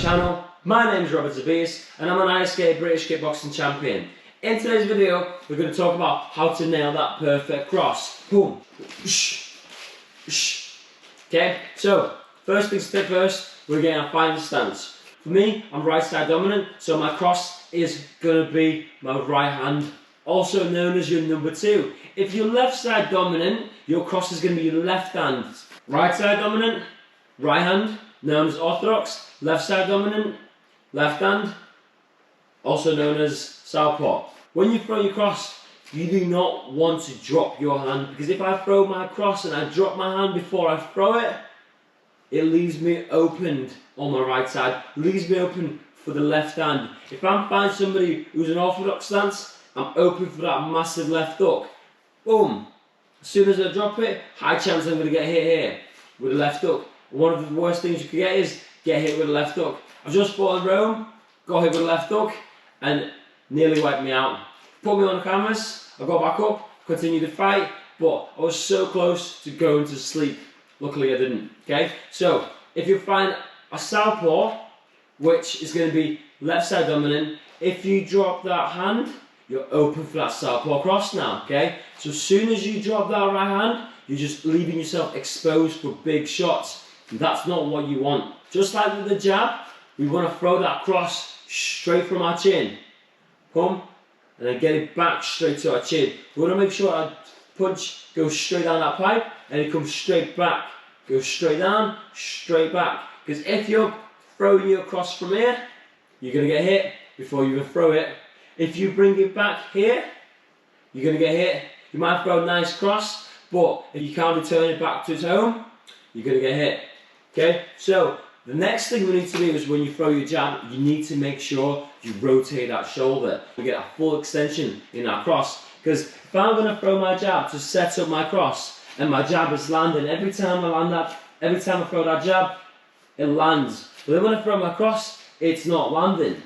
channel. My name is Robert Zab and I'm an ISK British Kickboxing Champion. In today's video we're going to talk about how to nail that perfect cross. Boom. Okay, so first things first, we're getting our fighting stance. For me, I'm right side dominant, so my cross is going to be my right hand, also known as your number 2. If you're left side dominant, your cross is going to be your left hand. Right side dominant, right hand, known as orthodox. Left side dominant, left hand, also known as southpaw. When you throw your cross, you do not want to drop your hand, because if I throw my cross and I drop my hand before I throw it, it leaves me opened on my right side, leaves me open for the left hand. If I'm finding somebody who's an orthodox stance, I'm open for that massive left hook. Boom. As soon as I drop it, high chance I'm going to get hit here with a left hook. One of the worst things you could get is get hit with a left hook. I've just fought in Rome, got hit with a left hook, and nearly wiped me out. Put me on the canvas, I got back up, continued the fight, but I was so close to going to sleep. Luckily I didn't, okay? So, if you find a southpaw, which is going to be left side dominant, if you drop that hand, you're open for that southpaw cross now, okay? So as soon as you drop that right hand, you're just leaving yourself exposed for big shots. That's not what you want. Just like with the jab, we want to throw that cross straight from our chin. Come, and then get it back straight to our chin. We want to make sure our punch goes straight down that pipe, and it comes straight back. Go straight down, straight back. Because if you're throwing your cross from here, you're going to get hit before you even throw it. If you bring it back here, you're going to get hit. You might throw a nice cross, but if you can't return it back to its home, you're going to get hit. Okay, so the next thing we need to do is when you throw your jab, you need to make sure you rotate that shoulder. You get a full extension in that cross. Because if I'm going to throw my jab to set up my cross, and my jab is landing, every time I throw that jab, it lands. But then when I throw my cross, it's not landing.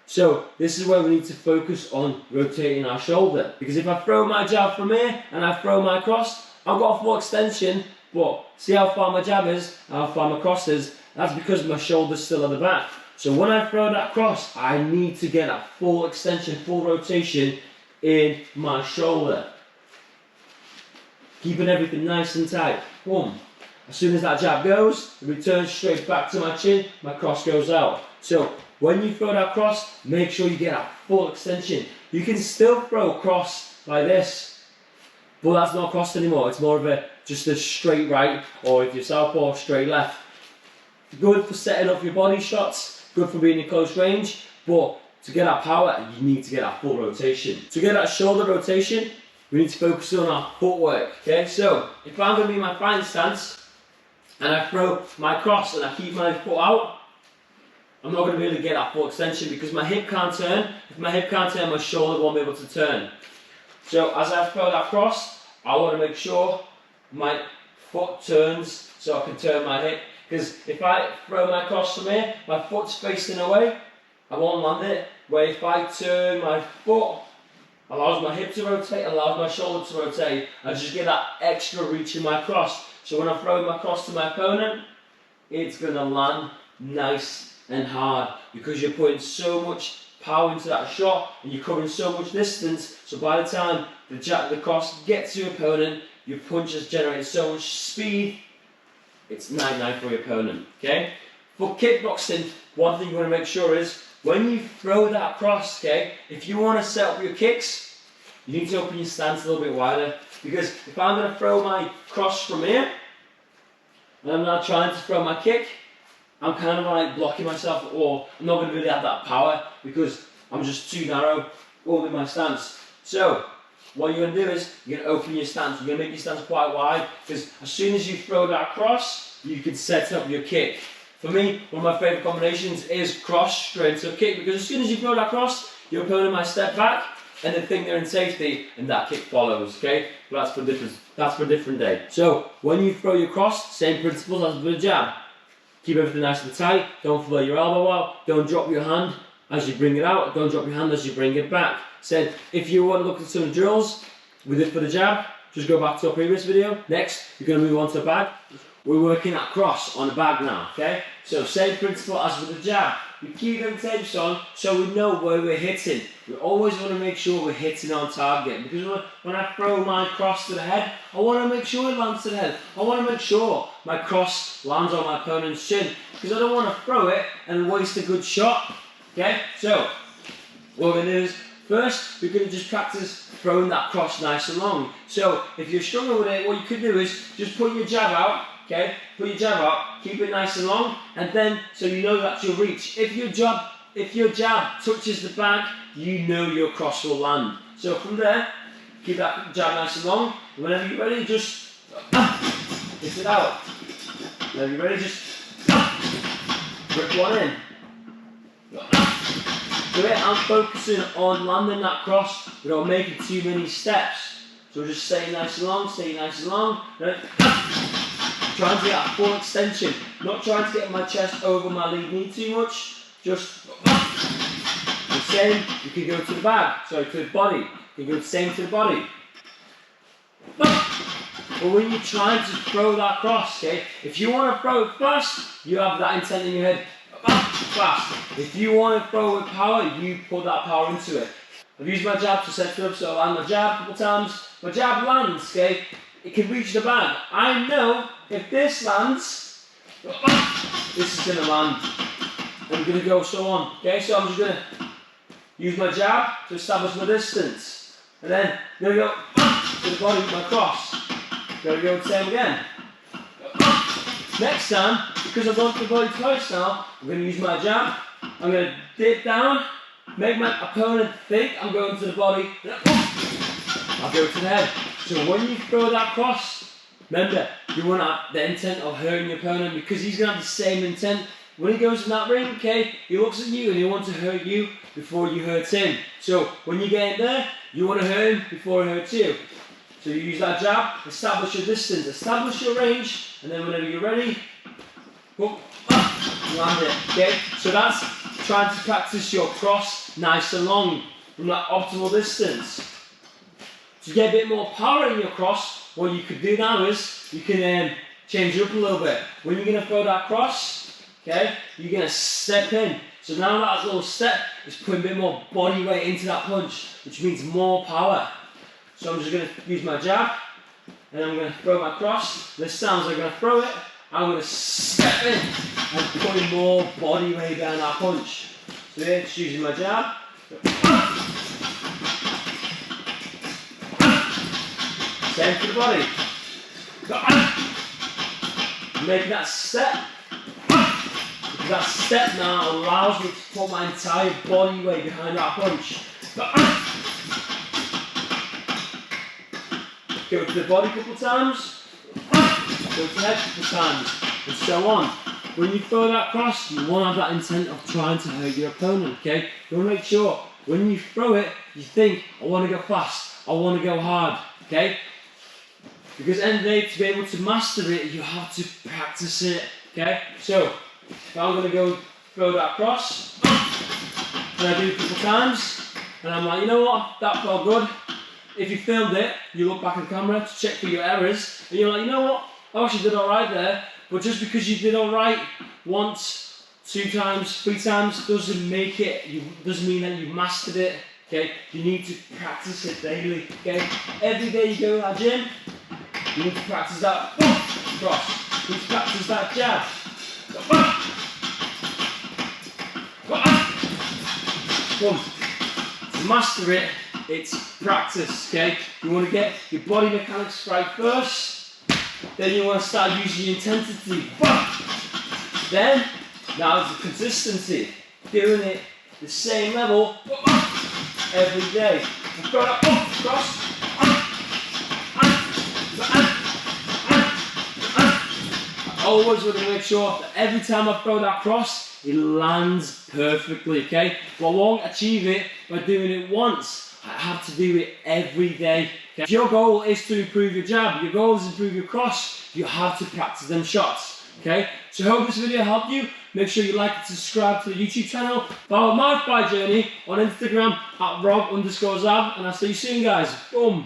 So this is where we need to focus on rotating our shoulder. Because if I throw my jab from here and I throw my cross, I've got a full extension, but see how far my jab is, how far my cross is, that's because my shoulder's still at the back. So when I throw that cross, I need to get a full extension, full rotation in my shoulder. Keeping everything nice and tight. Boom. As soon as that jab goes, it returns straight back to my chin, my cross goes out. So when you throw that cross, make sure you get a full extension. You can still throw a cross like this, but that's not a cross anymore. It's more of just a straight right, or if you're southpaw, straight left. Good for setting up your body shots, good for being in close range, but to get that power, you need to get that full rotation. To get that shoulder rotation, we need to focus on our footwork, okay? So, if I'm going to be in my fighting stance, and I throw my cross and I keep my foot out, I'm not going to be able to get that full extension because my hip can't turn. If my hip can't turn, my shoulder won't be able to turn. So, as I throw that cross, I want to make sure my foot turns so I can turn my hip. Because if I throw my cross from here, my foot's facing away, I won't land it. Where if I turn my foot, allows my hip to rotate, allows my shoulder to rotate, I just get that extra reach in my cross. So when I throw my cross to my opponent, it's going to land nice and hard because you're putting so much power into that shot and you're covering so much distance. So by the time the cross gets to your opponent, your punch has generated so much speed, it's 9-9 for your opponent. Okay? For kickboxing, one thing you want to make sure is when you throw that cross, okay, if you want to set up your kicks, you need to open your stance a little bit wider. Because if I'm going to throw my cross from here, and I'm not trying to throw my kick, I'm kind of like blocking myself, or I'm not going to really have that power because I'm just too narrow holding my stance. So, what you're going to do is, you're going to open your stance. You're going to make your stance quite wide, because as soon as you throw that cross, you can set up your kick. For me, one of my favourite combinations is cross straight into a kick, because as soon as you throw that cross, your opponent might step back, and they think they're in safety, and that kick follows, okay? But that's for a different day. So, when you throw your cross, same principles as with a jab. Keep everything nice and tight, don't throw your elbow out, don't drop your hand as you bring it out, don't drop your hand as you bring it back. Said, if you want to look at some drills with it for the jab, just go back to our previous video. Next, you're going to move on to a bag. we're working that cross on the bag now, okay? So same principle as with the jab. We keep them tapes on so we know where we're hitting. We always want to make sure we're hitting on target, because when I throw my cross to the head, I want to make sure it lands to the head. I want to make sure my cross lands on my opponent's chin, because I don't want to throw it and waste a good shot, okay? So what we're going to do is, first we're going to just practice throwing that cross nice and long. So if you're struggling with it, what you could do is just put your jab out. Okay, put your jab out, keep it nice and long, and then so you know that's your reach. If your jab touches the bag, you know your cross will land. So from there, keep that jab nice and long. Whenever you're ready, just hit it out. Whenever you're ready, just rip one in. Do it. I'm focusing on landing that cross without making too many steps. So just stay nice and long, stay nice and long. Trying to get a full extension, not trying to get my chest over my lead knee too much, just the same. You can go to the bag, sorry, to the body, you can go the same to the body. But when you're trying to throw that cross, okay, if you want to throw it fast, you have that intent in your head, fast. If you want to throw with power, you put that power into it. I've used my jab to set it up, so I land my jab a couple times, my jab lands, okay, it can reach the bag. I know if this lands, this is going to land. And we're going to go so on. Okay, so I'm just going to use my jab to establish my distance. And then I'm going to go to the body with my cross. Going to go the same again. Next time, because I've gone to the body twice now, I'm going to use my jab. I'm going to dip down, make my opponent think I'm going to the body. I'll go to the head. So when you throw that cross, remember, you want to have the intent of hurting your opponent, because he's going to have the same intent. When he goes in that ring, okay, he looks at you and he wants to hurt you before you hurt him. So when you get in there, you want to hurt him before he hurts you. So you use that jab, establish your distance, establish your range, and then whenever you're ready, land it, okay? So that's trying to practice your cross nice and long from that optimal distance. To get a bit more power in your cross, what you could do now is you can change it up a little bit. When you're going to throw that cross, okay, you're going to step in. So now that little step is putting a bit more body weight into that punch, which means more power. So I'm just going to use my jab, and I'm going to throw my cross. This sounds like I'm going to throw it. I'm going to step in and put more body weight behind that punch. So here, just using my jab. Same to the body. Making that step. Because that step now allows me to put my entire body weight behind that punch. Go to the body a couple of times. Go to the head a couple of times. And so on. When you throw that cross, you want to have that intent of trying to hurt your opponent, okay? You want to make sure when you throw it, you think, I want to go fast, I want to go hard, okay? Because at the end of the day, to be able to master it, you have to practice it, okay? So, if I'm going to go throw that cross, and I do it a couple times, and I'm like, you know what, that felt good. If you filmed it, you look back at the camera to check for your errors, and you're like, you know what, I actually did alright there, but just because you did alright once, 2 times, 3 times, doesn't make it, doesn't mean that you've mastered it, okay? You need to practice it daily, okay? Every day you go to that gym, you need to practice that cross. You need to practice that jab. To master it, it's practice, okay? You want to get your body mechanics right first, then you want to start using your intensity. Then, now it's the consistency. Doing it the same level every day. And throw that cross. I always want to make sure that every time I throw that cross, it lands perfectly, okay? But I won't achieve it by doing it once. I have to do it every day. Okay? If your goal is to improve your jab, your goal is to improve your cross, you have to practice them shots, okay? So I hope this video helped you. Make sure you like and subscribe to the YouTube channel. Follow my fight journey on Instagram at Rob_Zab, and I'll see you soon, guys. Boom.